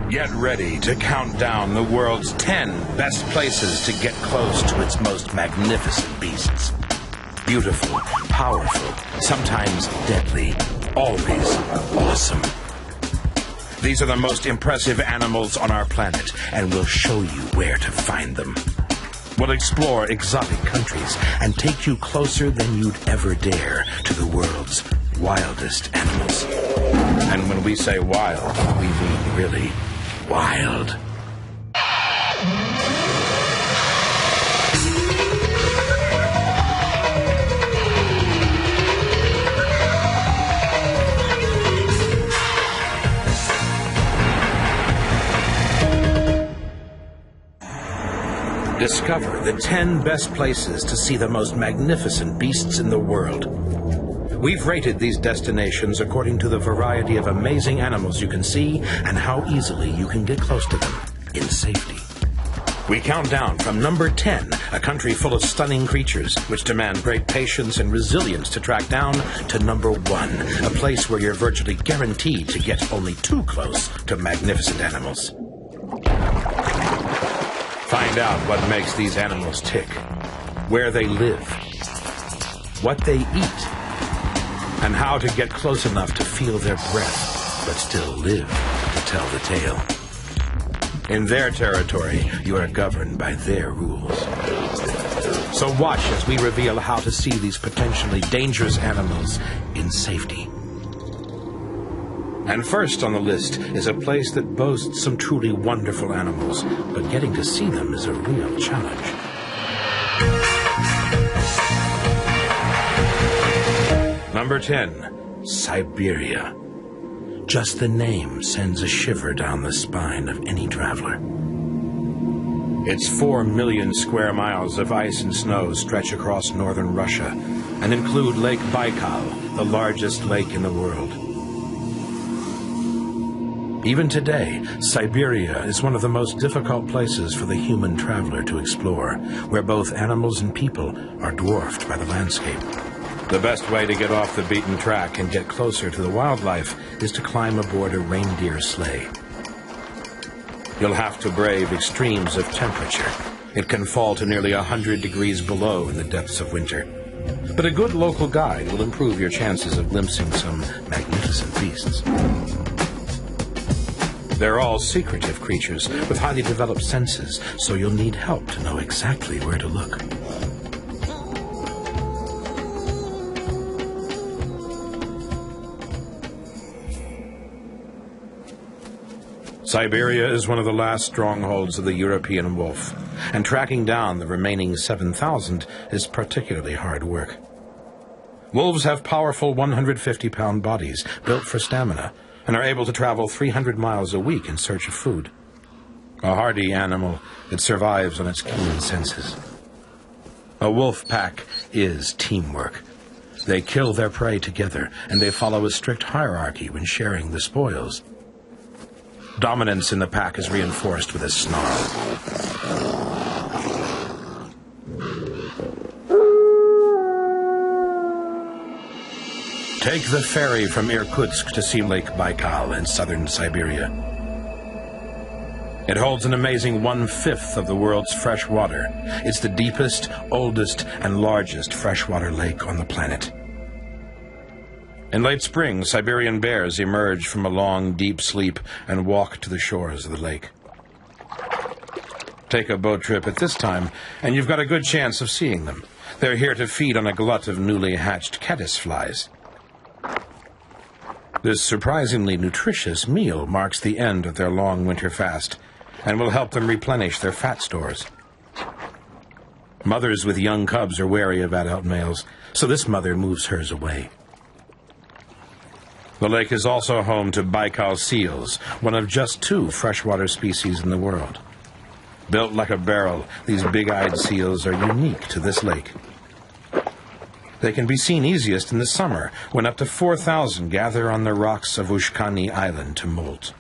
Get ready to count down the world's 10 best places to get close to its most magnificent beasts. Beautiful, powerful, sometimes deadly, always awesome. These are the most impressive animals on our planet, and we'll show you where to find them. We'll explore exotic countries and take you closer than you'd ever dare to the world's wildest animals. And when we say wild, we mean really wild. Discover the 10 best places to see the most magnificent beasts in the world. We've rated these destinations according to the variety of amazing animals you can see and how easily you can get close to them in safety. We count down from number 10, a country full of stunning creatures which demand great patience and resilience to track down, to number 1, a place where you're virtually guaranteed to get only too close to magnificent animals. Find out what makes these animals tick, where they live, what they eat, and how to get close enough to feel their breath, but still live to tell the tale. In their territory, you are governed by their rules. So watch as we reveal how to see these potentially dangerous animals in safety. And first on the list is a place that boasts some truly wonderful animals, but getting to see them is a real challenge. Number 10, Siberia. Just the name sends a shiver down the spine of any traveler. Its 4 million square miles of ice and snow stretch across northern Russia and include Lake Baikal, the largest lake in the world. Even today, Siberia is one of the most difficult places for the human traveler to explore, where both animals and people are dwarfed by the landscape. The best way to get off the beaten track and get closer to the wildlife is to climb aboard a reindeer sleigh. You'll have to brave extremes of temperature. It can fall to nearly 100 degrees below in the depths of winter. But a good local guide will improve your chances of glimpsing some magnificent beasts. They're all secretive creatures with highly developed senses, so you'll need help to know exactly where to look. Siberia is one of the last strongholds of the European wolf, and tracking down the remaining 7,000 is particularly hard work. Wolves have powerful 150-pound bodies built for stamina, and are able to travel 300 miles a week in search of food. A hardy animal that survives on its keen senses. A wolf pack is teamwork. They kill their prey together, and they follow a strict hierarchy when sharing the spoils. Dominance in the pack is reinforced with a snarl. Take the ferry from Irkutsk to see Lake Baikal in southern Siberia. It holds an amazing 1/5 of the world's fresh water. It's the deepest, oldest, and largest freshwater lake on the planet. In late spring, Siberian bears emerge from a long, deep sleep and walk to the shores of the lake. Take a boat trip at this time, and you've got a good chance of seeing them. They're here to feed on a glut of newly hatched caddisflies. This surprisingly nutritious meal marks the end of their long winter fast and will help them replenish their fat stores. Mothers with young cubs are wary of adult males, so this mother moves hers away. The lake is also home to Baikal seals, one of just 2 freshwater species in the world. Built like a barrel, these big-eyed seals are unique to this lake. They can be seen easiest in the summer, when up to 4,000 gather on the rocks of Ushkani Island to molt.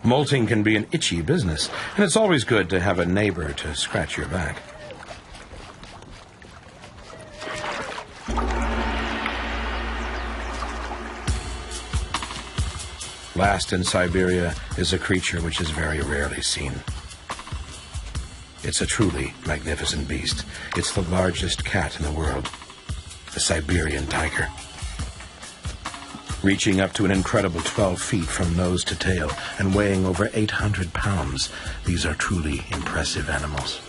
Molting can be an itchy business, and it's always good to have a neighbor to scratch your back. Last in Siberia is a creature which is very rarely seen. It's a truly magnificent beast. It's the largest cat in the world, the Siberian tiger. Reaching up to an incredible 12 feet from nose to tail and weighing over 800 pounds, these are truly impressive animals.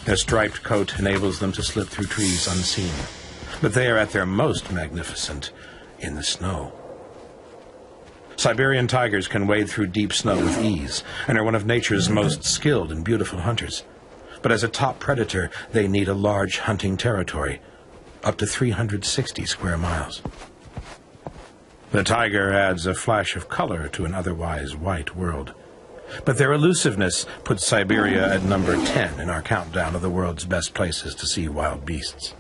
Their striped coat enables them to slip through trees unseen, but they are at their most magnificent in the snow. Siberian tigers can wade through deep snow with ease and are one of nature's most skilled and beautiful hunters. But as a top predator, they need a large hunting territory, up to 360 square miles. The tiger adds a flash of color to an otherwise white world. But their elusiveness puts Siberia at number 10 in our countdown of the world's best places to see wild beasts.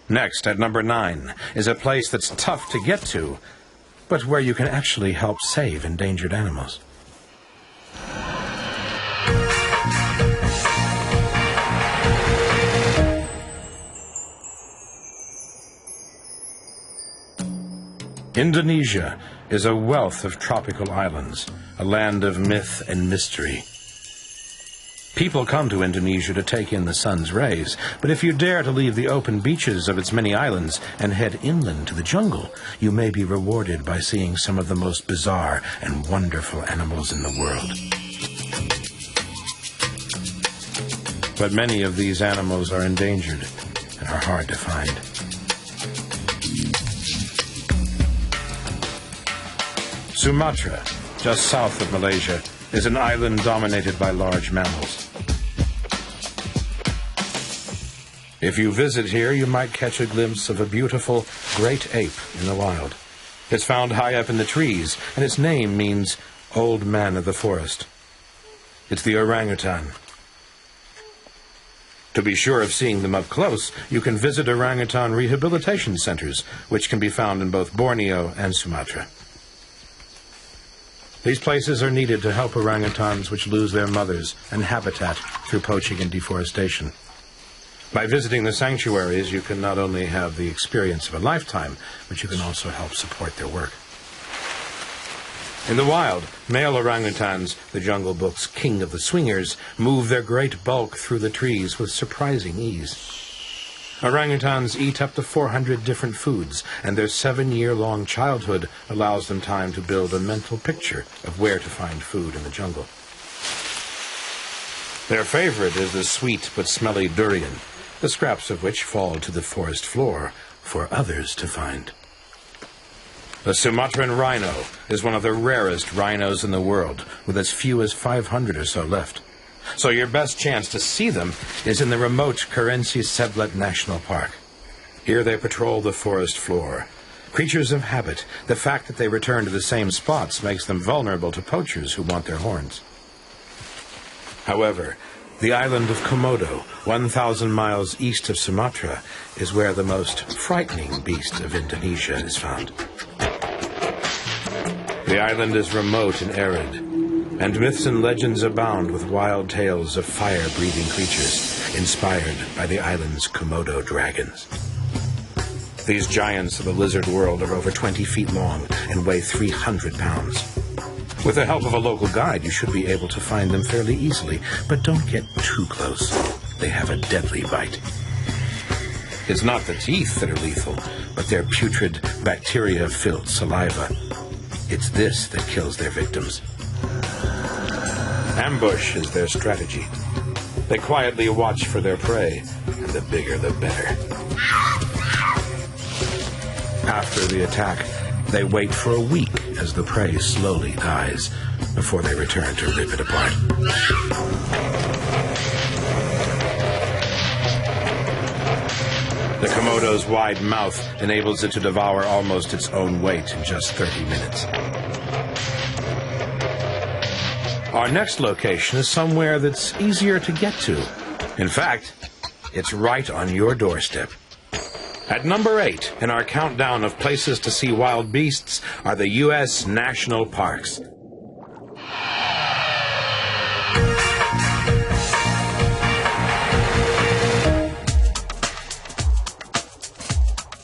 Next, at number 9, is a place that's tough to get to, but where you can actually help save endangered animals. Indonesia is a wealth of tropical islands, a land of myth and mystery. People come to Indonesia to take in the sun's rays, but if you dare to leave the open beaches of its many islands and head inland to the jungle, you may be rewarded by seeing some of the most bizarre and wonderful animals in the world. But many of these animals are endangered and are hard to find. Sumatra, just south of Malaysia, is an island dominated by large mammals. If you visit here, you might catch a glimpse of a beautiful great ape in the wild. It's found high up in the trees, and its name means old man of the forest. It's the orangutan. To be sure of seeing them up close, you can visit orangutan rehabilitation centers, which can be found in both Borneo and Sumatra. These places are needed to help orangutans which lose their mothers and habitat through poaching and deforestation. By visiting the sanctuaries, you can not only have the experience of a lifetime, but you can also help support their work. In the wild, male orangutans, the Jungle Book's king of the swingers, move their great bulk through the trees with surprising ease. Orangutans eat up to 400 different foods, and their 7-year-long childhood allows them time to build a mental picture of where to find food in the jungle. Their favorite is the sweet but smelly durian, the scraps of which fall to the forest floor for others to find. The Sumatran rhino is one of the rarest rhinos in the world, with as few as 500 or so left. So your best chance to see them is in the remote Kerinci Seblet National Park. Here they patrol the forest floor. Creatures of habit, the fact that they return to the same spots makes them vulnerable to poachers who want their horns. However, the island of Komodo, 1,000 miles east of Sumatra, is where the most frightening beast of Indonesia is found. The island is remote and arid, and myths and legends abound with wild tales of fire-breathing creatures inspired by the island's Komodo dragons. These giants of the lizard world are over 20 feet long and weigh 300 pounds. With the help of a local guide, you should be able to find them fairly easily, but don't get too close. They have a deadly bite. It's not the teeth that are lethal, but their putrid, bacteria-filled saliva. It's this that kills their victims. Ambush is their strategy. They quietly watch for their prey, and the bigger the better. After the attack, they wait for a week as the prey slowly dies before they return to rip it apart. The Komodo's wide mouth enables it to devour almost its own weight in just 30 minutes. Our next location is somewhere that's easier to get to. In fact, it's right on your doorstep. At number 8 in our countdown of places to see wild beasts are the U.S. National Parks.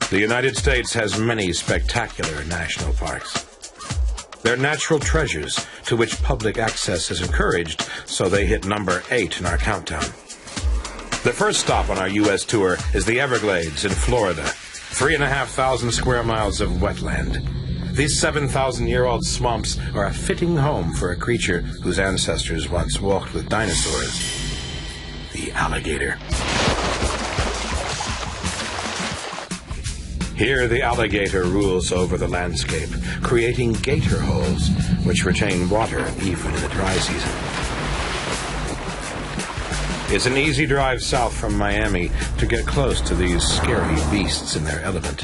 The United States has many spectacular national parks. They're natural treasures to which public access is encouraged, so they hit number 8 in our countdown. The first stop on our U.S. tour is the Everglades in Florida, 3,500 square miles of wetland. These 7,000-year-old swamps are a fitting home for a creature whose ancestors once walked with dinosaurs, the alligator. Here, the alligator rules over the landscape, creating gator holes, which retain water even in the dry season. It's an easy drive south from Miami to get close to these scary beasts in their element.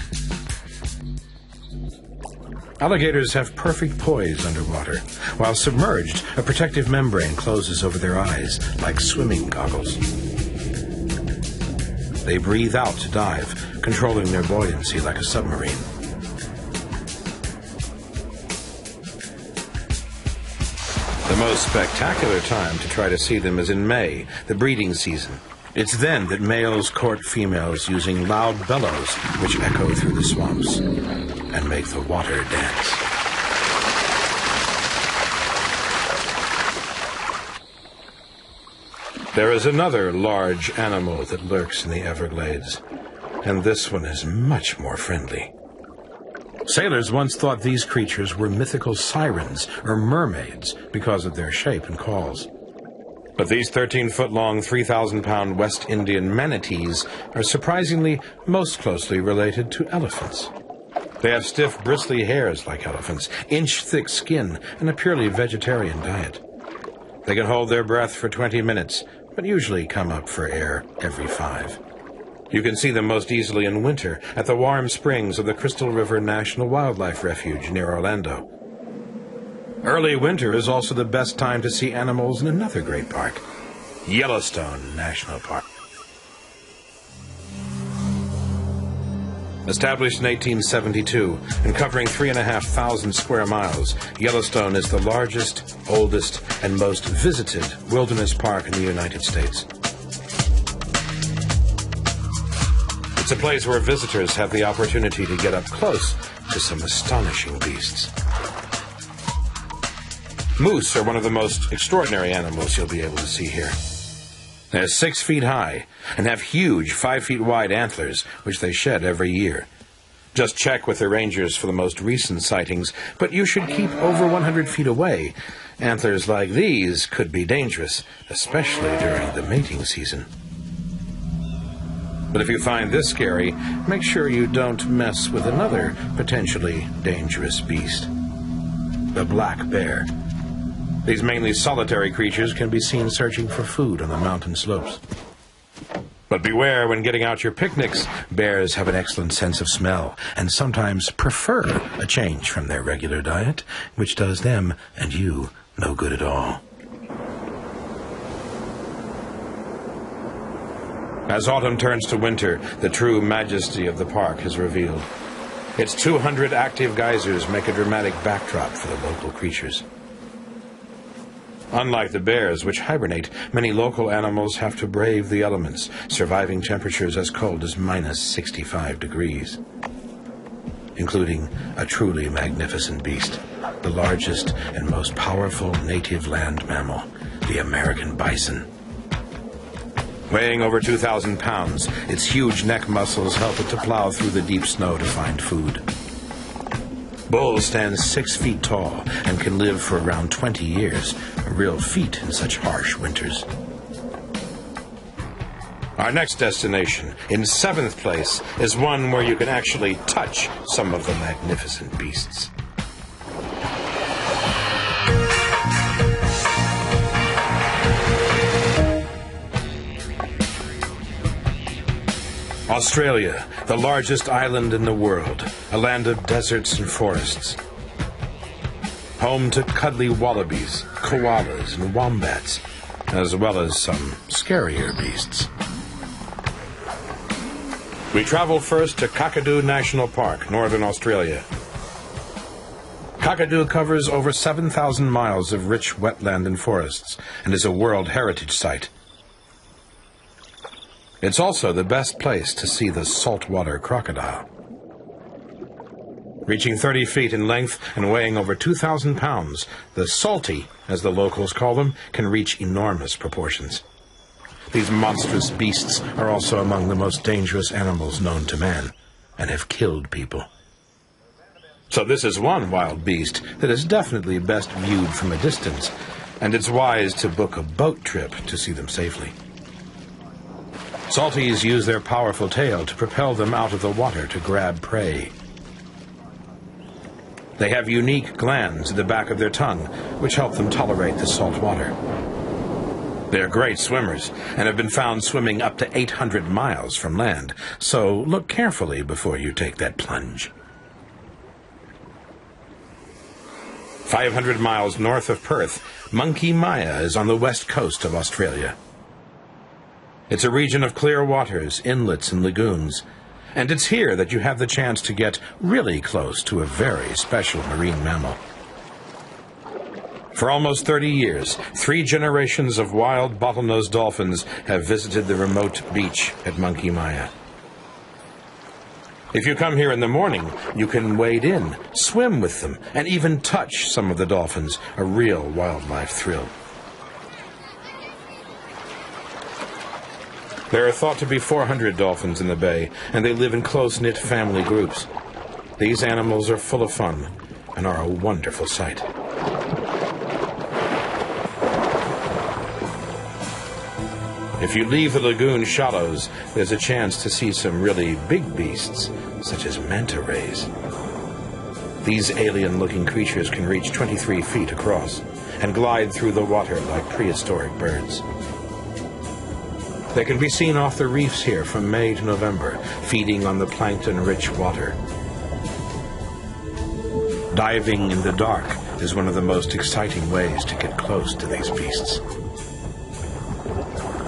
Alligators have perfect poise underwater. While submerged, a protective membrane closes over their eyes like swimming goggles. They breathe out to dive, controlling their buoyancy like a submarine. The most spectacular time to try to see them is in May, the breeding season. It's then that males court females using loud bellows which echo through the swamps and make the water dance. There is another large animal that lurks in the Everglades, and this one is much more friendly. Sailors once thought these creatures were mythical sirens or mermaids because of their shape and calls. But these 13-foot-long, 3,000-pound West Indian manatees are surprisingly most closely related to elephants. They have stiff, bristly hairs like elephants, inch-thick skin, and a purely vegetarian diet. They can hold their breath for 20 minutes, but usually come up for air every 5. You can see them most easily in winter at the warm springs of the Crystal River National Wildlife Refuge near Orlando. Early winter is also the best time to see animals in another great park, Yellowstone National Park. Established in 1872 and covering 3,500 square miles, Yellowstone is the largest, oldest, and most visited wilderness park in the United States. It's a place where visitors have the opportunity to get up close to some astonishing beasts. Moose are one of the most extraordinary animals you'll be able to see here. They're 6 feet high and have huge 5 feet wide antlers, which they shed every year. Just check with the rangers for the most recent sightings, but you should keep over 100 feet away. Antlers like these could be dangerous, especially during the mating season. But if you find this scary, make sure you don't mess with another potentially dangerous beast, the black bear. These mainly solitary creatures can be seen searching for food on the mountain slopes. But beware when getting out your picnics. Bears have an excellent sense of smell and sometimes prefer a change from their regular diet, which does them and you no good at all. As autumn turns to winter, the true majesty of the park is revealed. Its 200 active geysers make a dramatic backdrop for the local creatures. Unlike the bears, which hibernate, many local animals have to brave the elements, surviving temperatures as cold as minus 65 degrees. Including a truly magnificent beast, the largest and most powerful native land mammal, the American bison. Weighing over 2,000 pounds, its huge neck muscles help it to plow through the deep snow to find food. Bull stands 6 feet tall and can live for around 20 years, a real feat in such harsh winters. Our next destination, in 7th place, is one where you can actually touch some of the magnificent beasts. Australia, the largest island in the world, a land of deserts and forests. Home to cuddly wallabies, koalas, and wombats, as well as some scarier beasts. We travel first to Kakadu National Park, Northern Australia. Kakadu covers over 7,000 miles of rich wetland and forests and is a World Heritage Site. It's also the best place to see the saltwater crocodile. Reaching 30 feet in length and weighing over 2,000 pounds, the salty, as the locals call them, can reach enormous proportions. These monstrous beasts are also among the most dangerous animals known to man, and have killed people. So this is one wild beast that is definitely best viewed from a distance, and it's wise to book a boat trip to see them safely. Salties use their powerful tail to propel them out of the water to grab prey. They have unique glands at the back of their tongue, which help them tolerate the salt water. They are great swimmers and have been found swimming up to 800 miles from land, so look carefully before you take that plunge. 500 miles north of Perth, Monkey Mia is on the west coast of Australia. It's a region of clear waters, inlets, and lagoons, and it's here that you have the chance to get really close to a very special marine mammal. For almost 30 years, 3 generations of wild bottlenose dolphins have visited the remote beach at Monkey Mia. If you come here in the morning, you can wade in, swim with them, and even touch some of the dolphins, a real wildlife thrill. There are thought to be 400 dolphins in the bay, and they live in close-knit family groups. These animals are full of fun and are a wonderful sight. If you leave the lagoon shallows, there's a chance to see some really big beasts, such as manta rays. These alien-looking creatures can reach 23 feet across and glide through the water like prehistoric birds. They can be seen off the reefs here from May to November, feeding on the plankton-rich water. Diving in the dark is one of the most exciting ways to get close to these beasts.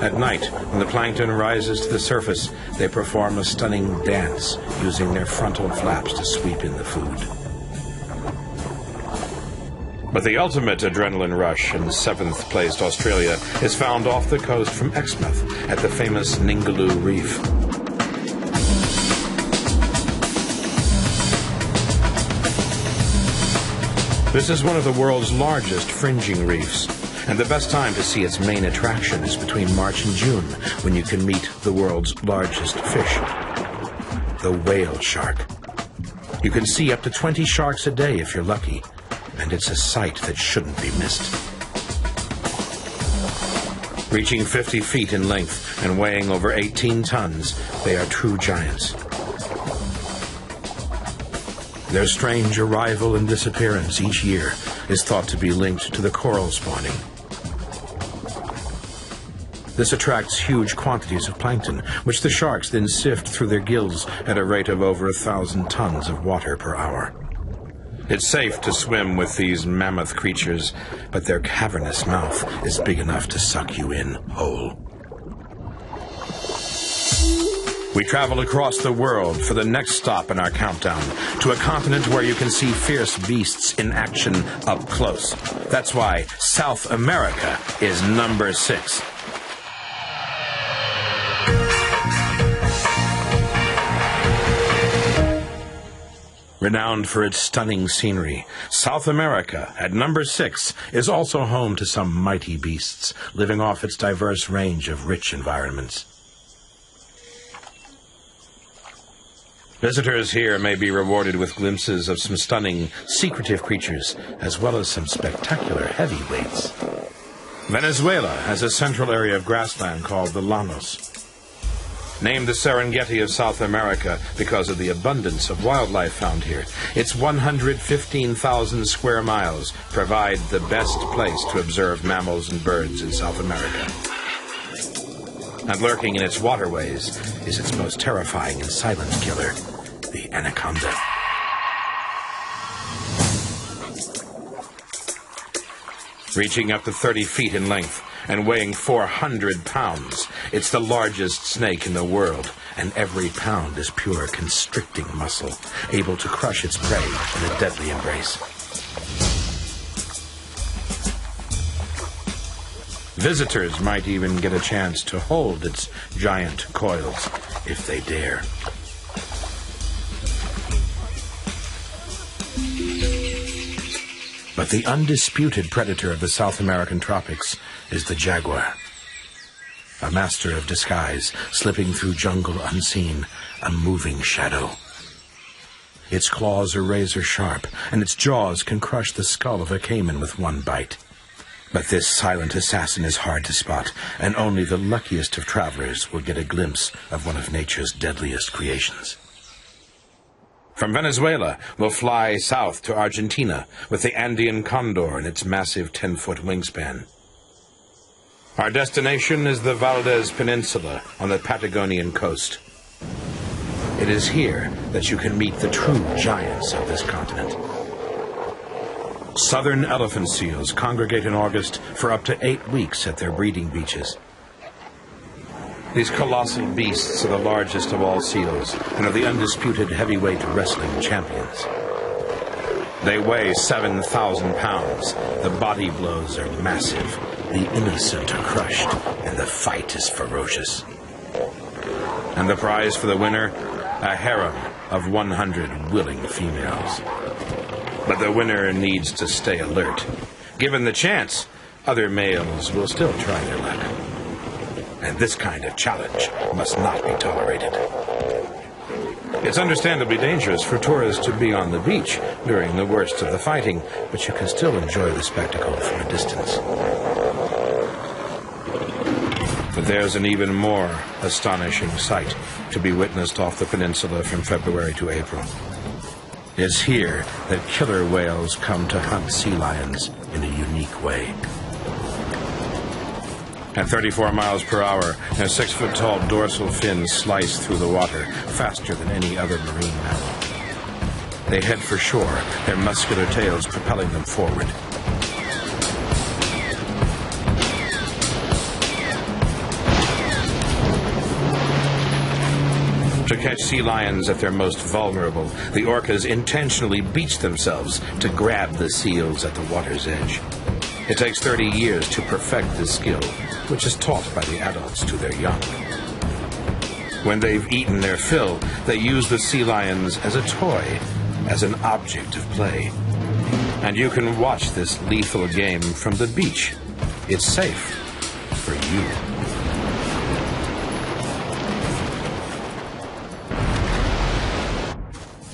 At night, when the plankton rises to the surface, they perform a stunning dance, using their frontal flaps to sweep in the food. But the ultimate adrenaline rush in 7th-placed Australia is found off the coast from Exmouth at the famous Ningaloo Reef. This is one of the world's largest fringing reefs, and the best time to see its main attraction is between March and June, when you can meet the world's largest fish, the whale shark. You can see up to 20 sharks a day if you're lucky, and it's a sight that shouldn't be missed. Reaching 50 feet in length and weighing over 18 tons, they are true giants. Their strange arrival and disappearance each year is thought to be linked to the coral spawning. This attracts huge quantities of plankton, which the sharks then sift through their gills at a rate of over 1,000 tons of water per hour. It's safe to swim with these mammoth creatures, but their cavernous mouth is big enough to suck you in whole. We travel across the world for the next stop in our countdown, to a continent where you can see fierce beasts in action up close. That's why South America is number 6. Renowned for its stunning scenery, South America, at number 6, is also home to some mighty beasts, living off its diverse range of rich environments. Visitors here may be rewarded with glimpses of some stunning, secretive creatures, as well as some spectacular heavyweights. Venezuela has a central area of grassland called the Llanos. Named the Serengeti of South America because of the abundance of wildlife found here, its 115,000 square miles provide the best place to observe mammals and birds in South America. And lurking in its waterways is its most terrifying and silent killer, the anaconda. Reaching up to 30 feet in length and weighing 400 pounds, it's the largest snake in the world, and every pound is pure constricting muscle, able to crush its prey in a deadly embrace. Visitors might even get a chance to hold its giant coils, if they dare. But the undisputed predator of the South American tropics is the jaguar. A master of disguise, slipping through jungle unseen, a moving shadow. Its claws are razor sharp, and its jaws can crush the skull of a caiman with one bite. But this silent assassin is hard to spot, and only the luckiest of travelers will get a glimpse of one of nature's deadliest creations. From Venezuela, we'll fly south to Argentina with the Andean condor and its massive 10-foot wingspan. Our destination is the Valdez Peninsula on the Patagonian coast. It is here that you can meet the true giants of this continent. Southern elephant seals congregate in August for up to 8 weeks at their breeding beaches. These colossal beasts are the largest of all seals and are the undisputed heavyweight wrestling champions. They weigh 7,000 pounds. The body blows are massive. The innocent are crushed, and the fight is ferocious. And the prize for the winner? A harem of 100 willing females. But the winner needs to stay alert. Given the chance, other males will still try their luck. And this kind of challenge must not be tolerated. It's understandably dangerous for tourists to be on the beach during the worst of the fighting, but you can still enjoy the spectacle from a distance. But there's an even more astonishing sight to be witnessed off the peninsula from February to April. It's here that killer whales come to hunt sea lions in a unique way. At 34 miles per hour, their 6-foot-tall dorsal fins slice through the water faster than any other marine mammal. They head for shore, their muscular tails propelling them forward. To catch sea lions at their most vulnerable, the orcas intentionally beach themselves to grab the seals at the water's edge. It takes 30 years to perfect this skill, which is taught by the adults to their young. When they've eaten their fill, they use the sea lions as a toy, as an object of play. And you can watch this lethal game from the beach. It's safe for you.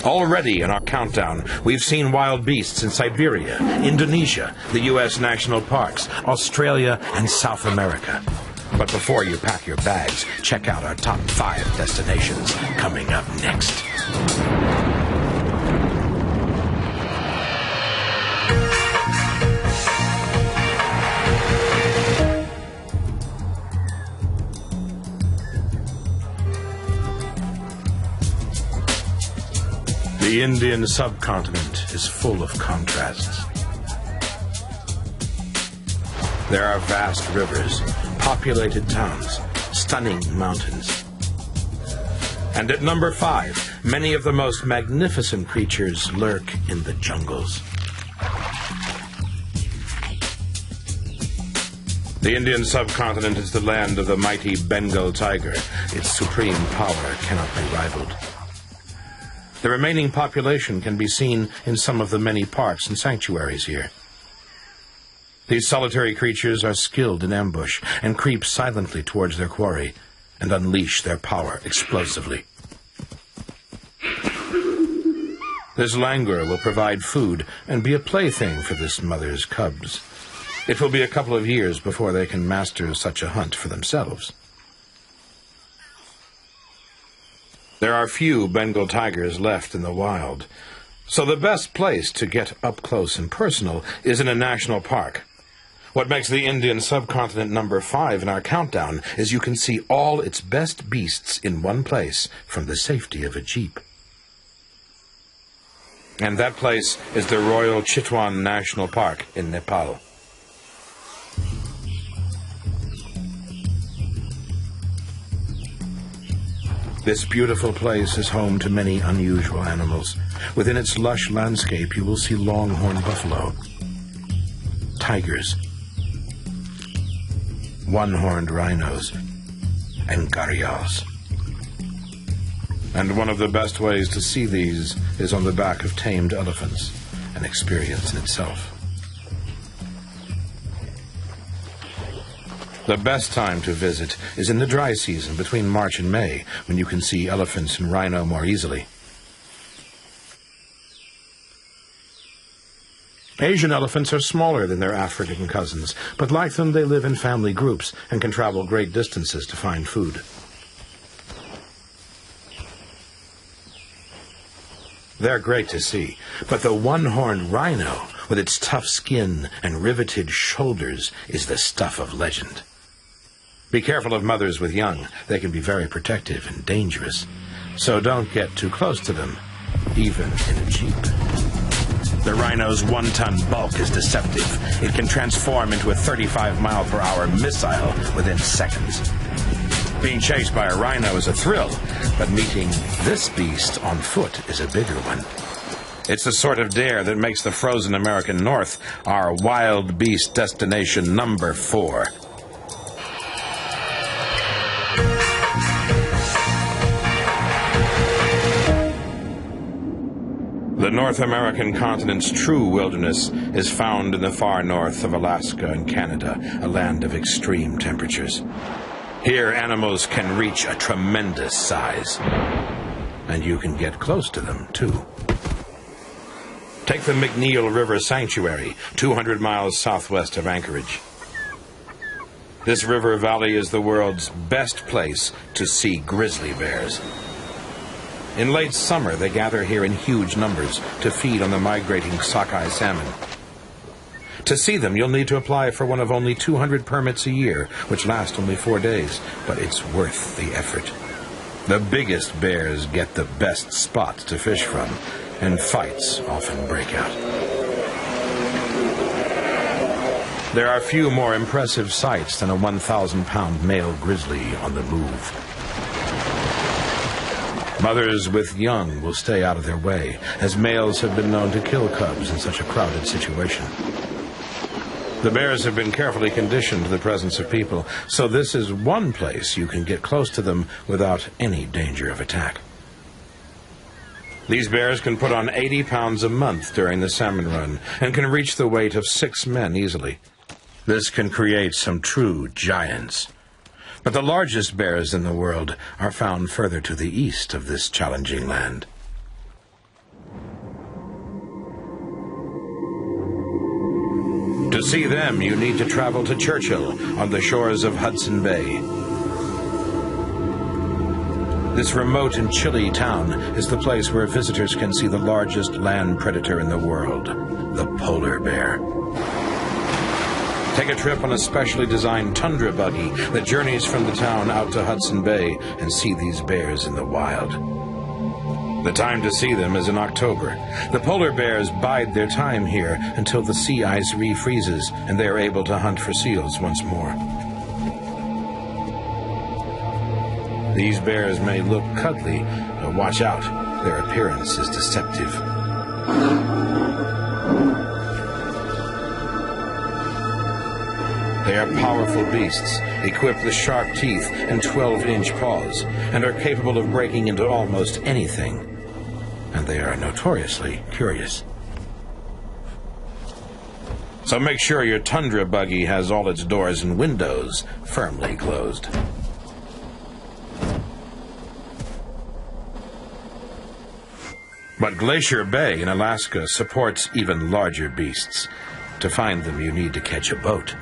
Already in our countdown, we've seen wild beasts in Siberia, Indonesia, the U.S. national parks, Australia, and South America. But before you pack your bags, check out our top 5 destinations coming up next. The Indian subcontinent is full of contrasts. There are vast rivers, populated towns, stunning mountains. And at number 5, many of the most magnificent creatures lurk in the jungles. The Indian subcontinent is the land of the mighty Bengal tiger. Its supreme power cannot be rivaled. The remaining population can be seen in some of the many parks and sanctuaries here. These solitary creatures are skilled in ambush and creep silently towards their quarry and unleash their power explosively. This langur will provide food and be a plaything for this mother's cubs. It will be a couple of years before they can master such a hunt for themselves. There are few Bengal tigers left in the wild, so the best place to get up close and personal is in a national park. What makes the Indian subcontinent number 5 in our countdown is you can see all its best beasts in one place from the safety of a jeep. And that place is the Royal Chitwan National Park in Nepal. This beautiful place is home to many unusual animals. Within its lush landscape, you will see longhorn buffalo, tigers, one-horned rhinos, and gharials. And one of the best ways to see these is on the back of tamed elephants, an experience in itself. The best time to visit is in the dry season between March and May, when you can see elephants and rhino more easily. Asian elephants are smaller than their African cousins, but like them, they live in family groups and can travel great distances to find food. They're great to see, but the one-horned rhino, with its tough skin and riveted shoulders, is the stuff of legend. Be careful of mothers with young. They can be very protective and dangerous. So don't get too close to them, even in a jeep. The rhino's one-ton bulk is deceptive. It can transform into a 35-mile-per-hour missile within seconds. Being chased by a rhino is a thrill, but meeting this beast on foot is a bigger one. It's the sort of dare that makes the frozen American North our wild beast destination number 4. The North American continent's true wilderness is found in the far north of Alaska and Canada, a land of extreme temperatures. Here, animals can reach a tremendous size, and you can get close to them, too. Take the McNeil River Sanctuary, 200 miles southwest of Anchorage. This river valley is the world's best place to see grizzly bears. In late summer, they gather here in huge numbers to feed on the migrating sockeye salmon. To see them, you'll need to apply for one of only 200 permits a year, which last only 4 days, but it's worth the effort. The biggest bears get the best spots to fish from, and fights often break out. There are few more impressive sights than a 1,000-pound male grizzly on the move. Mothers with young will stay out of their way, as males have been known to kill cubs in such a crowded situation. The bears have been carefully conditioned to the presence of people, so this is one place you can get close to them without any danger of attack. These bears can put on 80 pounds a month during the salmon run and can reach the weight of 6 men easily. This can create some true giants. But the largest bears in the world are found further to the east of this challenging land. To see them, you need to travel to Churchill on the shores of Hudson Bay. This remote and chilly town is the place where visitors can see the largest land predator in the world, the polar bear. Take a trip on a specially designed tundra buggy that journeys from the town out to Hudson Bay and see these bears in the wild. The time to see them is in October. The polar bears bide their time here until the sea ice refreezes and they are able to hunt for seals once more. These bears may look cuddly, but watch out, their appearance is deceptive. They are powerful beasts, equipped with sharp teeth and 12-inch paws, and are capable of breaking into almost anything. And they are notoriously curious. So make sure your tundra buggy has all its doors and windows firmly closed. But Glacier Bay in Alaska supports even larger beasts. To find them, you need to catch a boat.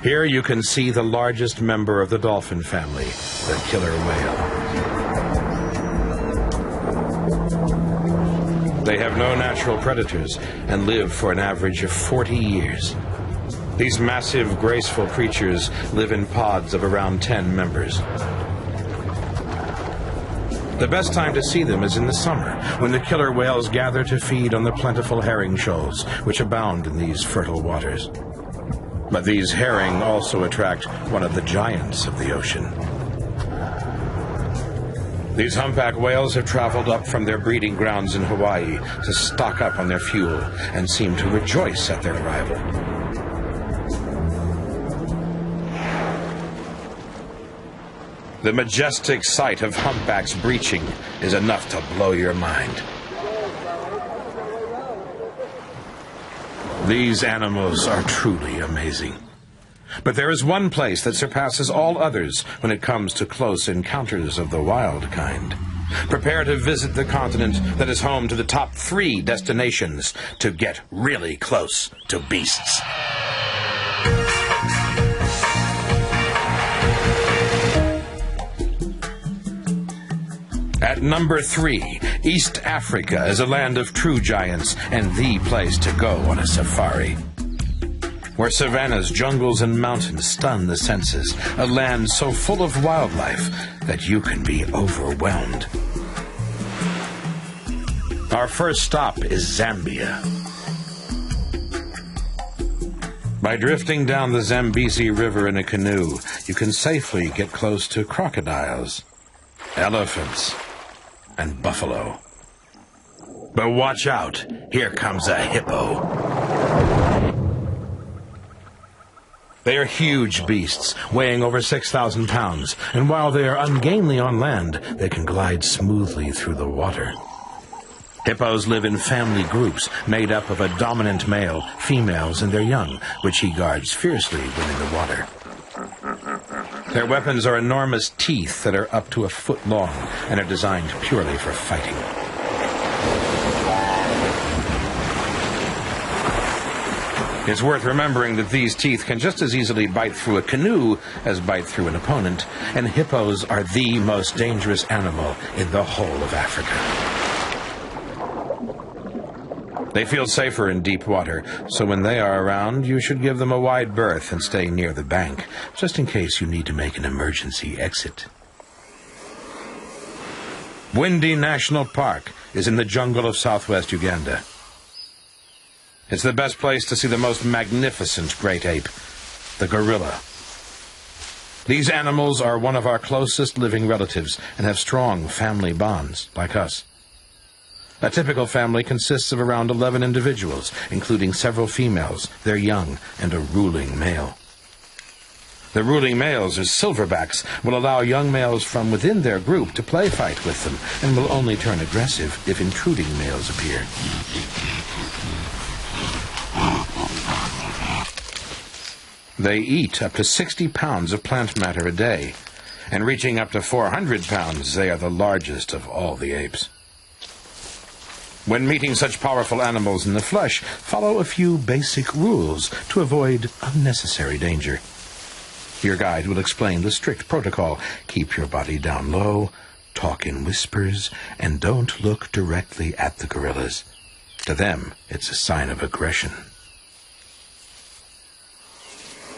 Here you can see the largest member of the dolphin family, the killer whale. They have no natural predators and live for an average of 40 years. These massive, graceful creatures live in pods of around 10 members. The best time to see them is in the summer, when the killer whales gather to feed on the plentiful herring shoals, which abound in these fertile waters. But these herring also attract one of the giants of the ocean. These humpback whales have traveled up from their breeding grounds in Hawaii to stock up on their fuel and seem to rejoice at their arrival. The majestic sight of humpbacks breaching is enough to blow your mind. These animals are truly amazing. But there is one place that surpasses all others when it comes to close encounters of the wild kind. Prepare to visit the continent that is home to the top 3 destinations to get really close to beasts. At number 3, East Africa is a land of true giants and the place to go on a safari. Where savannas, jungles, and mountains stun the senses, a land so full of wildlife that you can be overwhelmed. Our first stop is Zambia. By drifting down the Zambezi River in a canoe, you can safely get close to crocodiles, elephants, and buffalo. But watch out, here comes a hippo. They are huge beasts, weighing over 6,000 pounds, and while they are ungainly on land, they can glide smoothly through the water. Hippos live in family groups made up of a dominant male, females, and their young, which he guards fiercely when in the water. Their weapons are enormous teeth that are up to a foot long and are designed purely for fighting. It's worth remembering that these teeth can just as easily bite through a canoe as bite through an opponent, and hippos are the most dangerous animal in the whole of Africa. They feel safer in deep water, so when they are around, you should give them a wide berth and stay near the bank, just in case you need to make an emergency exit. Bwindi National Park is in the jungle of southwest Uganda. It's the best place to see the most magnificent great ape, the gorilla. These animals are one of our closest living relatives and have strong family bonds, like us. A typical family consists of around 11 individuals, including several females, their young, and a ruling male. The ruling males, as silverbacks, will allow young males from within their group to play fight with them and will only turn aggressive if intruding males appear. They eat up to 60 pounds of plant matter a day, and reaching up to 400 pounds, they are the largest of all the apes. When meeting such powerful animals in the flesh, follow a few basic rules to avoid unnecessary danger. Your guide will explain the strict protocol. Keep your body down low, talk in whispers, and don't look directly at the gorillas. To them, it's a sign of aggression.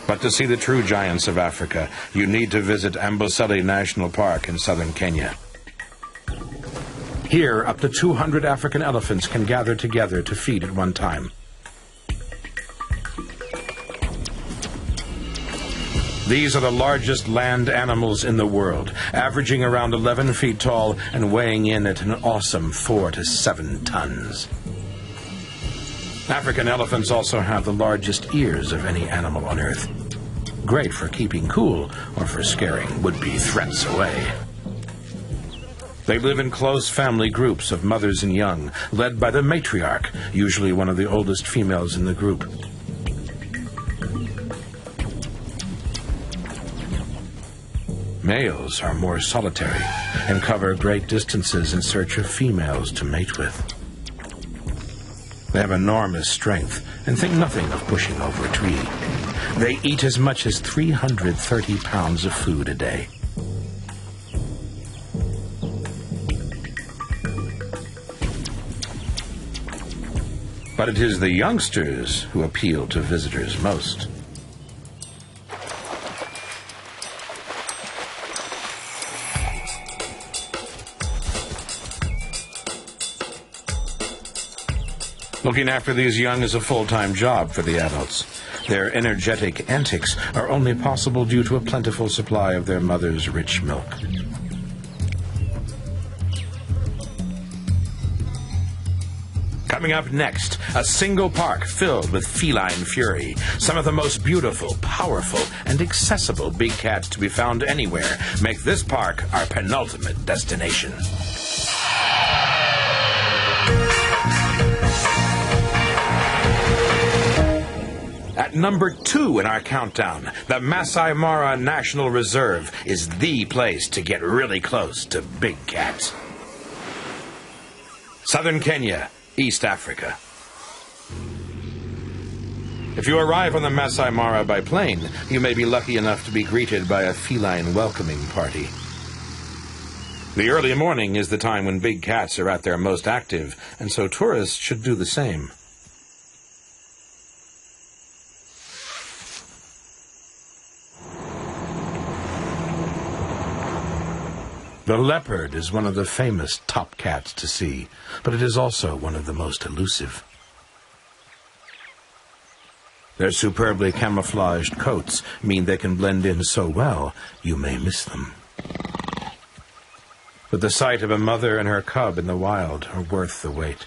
But to see the true giants of Africa, you need to visit Amboseli National Park in southern Kenya. Here, up to 200 African elephants can gather together to feed at one time. These are the largest land animals in the world, averaging around 11 feet tall and weighing in at an awesome 4 to 7 tons. African elephants also have the largest ears of any animal on Earth. Great for keeping cool or for scaring would-be threats away. They live in close family groups of mothers and young, led by the matriarch, usually one of the oldest females in the group. Males are more solitary and cover great distances in search of females to mate with. They have enormous strength and think nothing of pushing over a tree. They eat as much as 330 pounds of food a day. But it is the youngsters who appeal to visitors most. Looking after these young is a full-time job for the adults. Their energetic antics are only possible due to a plentiful supply of their mother's rich milk. Coming up next, a single park filled with feline fury. Some of the most beautiful, powerful, and accessible big cats to be found anywhere make this park our penultimate destination. At number 2 in our countdown, the Masai Mara National Reserve is the place to get really close to big cats. Southern Kenya, East Africa. If you arrive on the Masai Mara by plane, you may be lucky enough to be greeted by a feline welcoming party. The early morning is the time when big cats are at their most active, and so tourists should do the same. The leopard is one of the famous top cats to see, but it is also one of the most elusive. Their superbly camouflaged coats mean they can blend in so well, you may miss them. But the sight of a mother and her cub in the wild are worth the wait.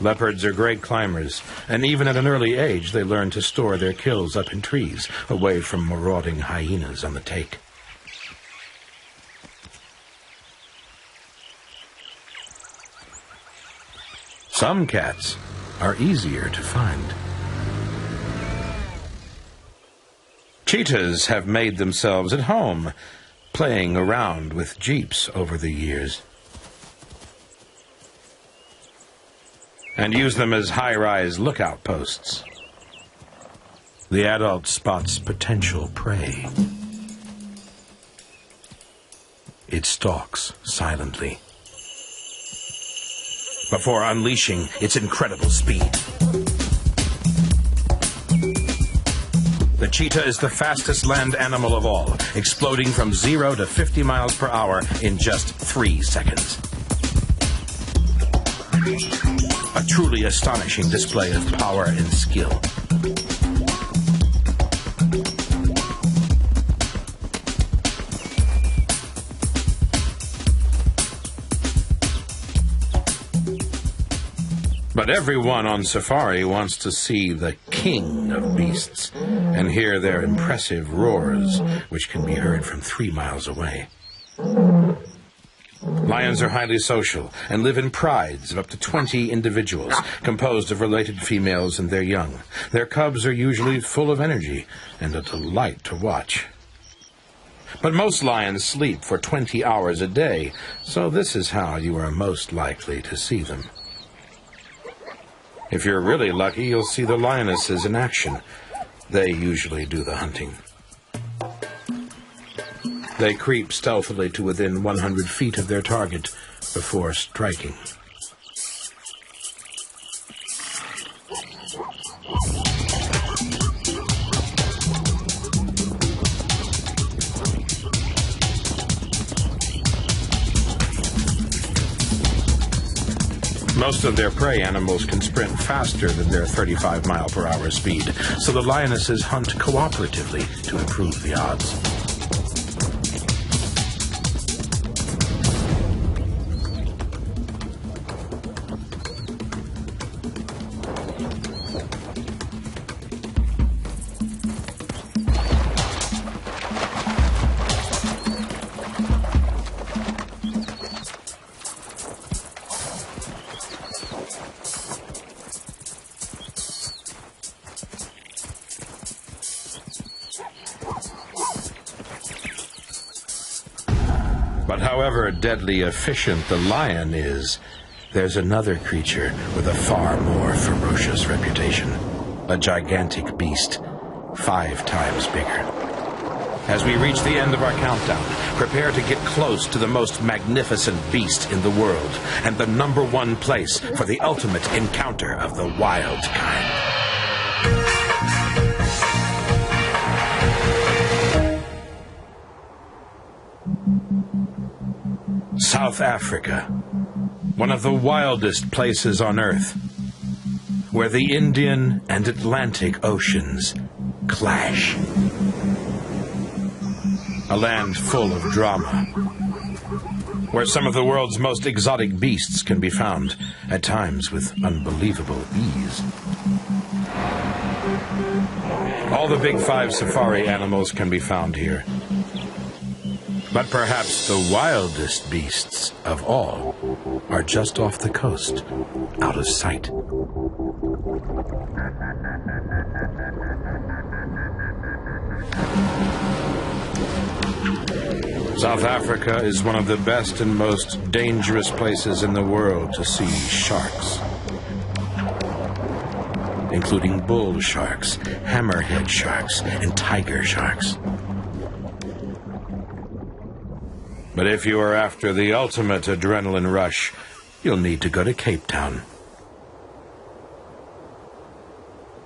Leopards are great climbers, and even at an early age they learn to store their kills up in trees, away from marauding hyenas on the take. Some cats are easier to find. Cheetahs have made themselves at home, playing around with jeeps over the years, and use them as high-rise lookout posts. The adult spots potential prey. It stalks silently before unleashing its incredible speed. The cheetah is the fastest land animal of all, exploding from 0 to 50 miles per hour in just 3 seconds. A truly astonishing display of power and skill. But everyone on safari wants to see the king of beasts and hear their impressive roars, which can be heard from 3 miles away. Lions are highly social and live in prides of up to 20 individuals, composed of related females and their young. Their cubs are usually full of energy and a delight to watch. But most lions sleep for 20 hours a day, so this is how you are most likely to see them. If you're really lucky, you'll see the lionesses in action. They usually do the hunting. They creep stealthily to within 100 feet of their target before striking. Most of their prey animals can sprint faster than their 35-mile-per-hour speed, so the lionesses hunt cooperatively to improve the odds. But however deadly efficient the lion is, there's another creature with a far more ferocious reputation. A gigantic beast, 5 times bigger. As we reach the end of our countdown, prepare to get close to the most magnificent beast in the world, and the #1 place for the ultimate encounter of the wild kind. South Africa, one of the wildest places on Earth, where the Indian and Atlantic Oceans clash. A land full of drama, where some of the world's most exotic beasts can be found, at times with unbelievable ease. All the big 5 safari animals can be found here. But perhaps the wildest beasts of all are just off the coast, out of sight. South Africa is one of the best and most dangerous places in the world to see sharks, including bull sharks, hammerhead sharks, and tiger sharks. But if you are after the ultimate adrenaline rush, you'll need to go to Cape Town.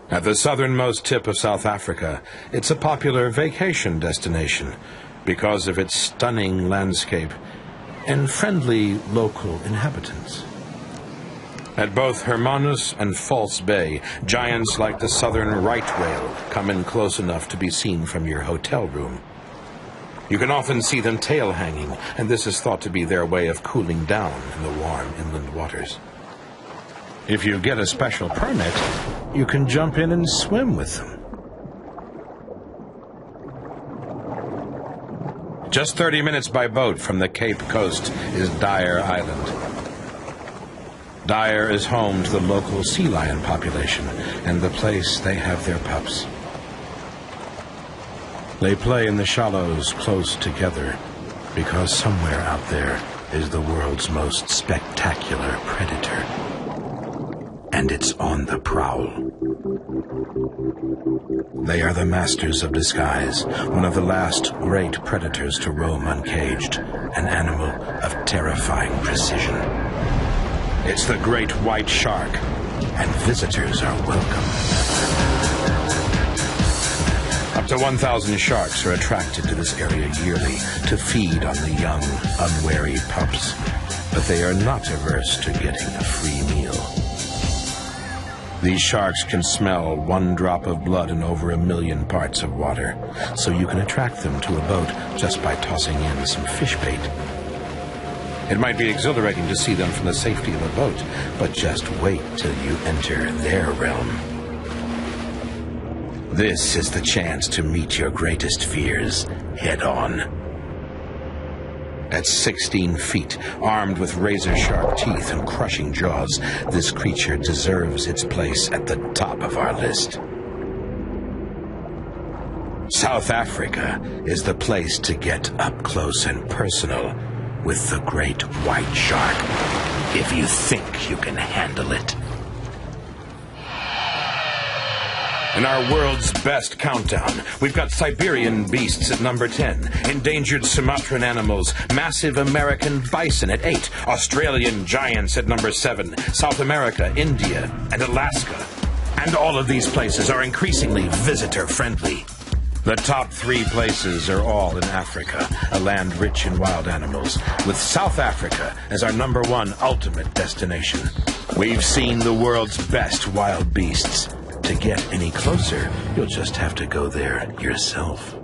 At the southernmost tip of South Africa, it's a popular vacation destination because of its stunning landscape and friendly local inhabitants. At both Hermanus and False Bay, giants like the southern right whale come in close enough to be seen from your hotel room. You can often see them tail hanging, and this is thought to be their way of cooling down in the warm inland waters. If you get a special permit, you can jump in and swim with them. Just 30 minutes by boat from the Cape Coast is Dyer Island. Dyer is home to the local sea lion population and the place they have their pups. They play in the shallows close together because somewhere out there is the world's most spectacular predator. And it's on the prowl. They are the masters of disguise, one of the last great predators to roam uncaged, an animal of terrifying precision. It's the great white shark, and visitors are welcome. Up to 1,000 sharks are attracted to this area yearly to feed on the young, unwary pups, but they are not averse to getting a free meal. These sharks can smell one drop of blood in over 1 million parts of water, so you can attract them to a boat just by tossing in some fish bait. It might be exhilarating to see them from the safety of a boat, but just wait till you enter their realm. This is the chance to meet your greatest fears head on. At 16 feet, armed with razor-sharp teeth and crushing jaws, this creature deserves its place at the top of our list. South Africa is the place to get up close and personal with the great white shark, if you think you can handle it. In our world's best countdown, we've got Siberian beasts at number 10, endangered Sumatran animals, massive American bison at 8, Australian giants at number 7, South America, India, and Alaska. And all of these places are increasingly visitor-friendly. The top 3 places are all in Africa, a land rich in wild animals, with South Africa as our number 1 ultimate destination. We've seen the world's best wild beasts. To get any closer, you'll just have to go there yourself.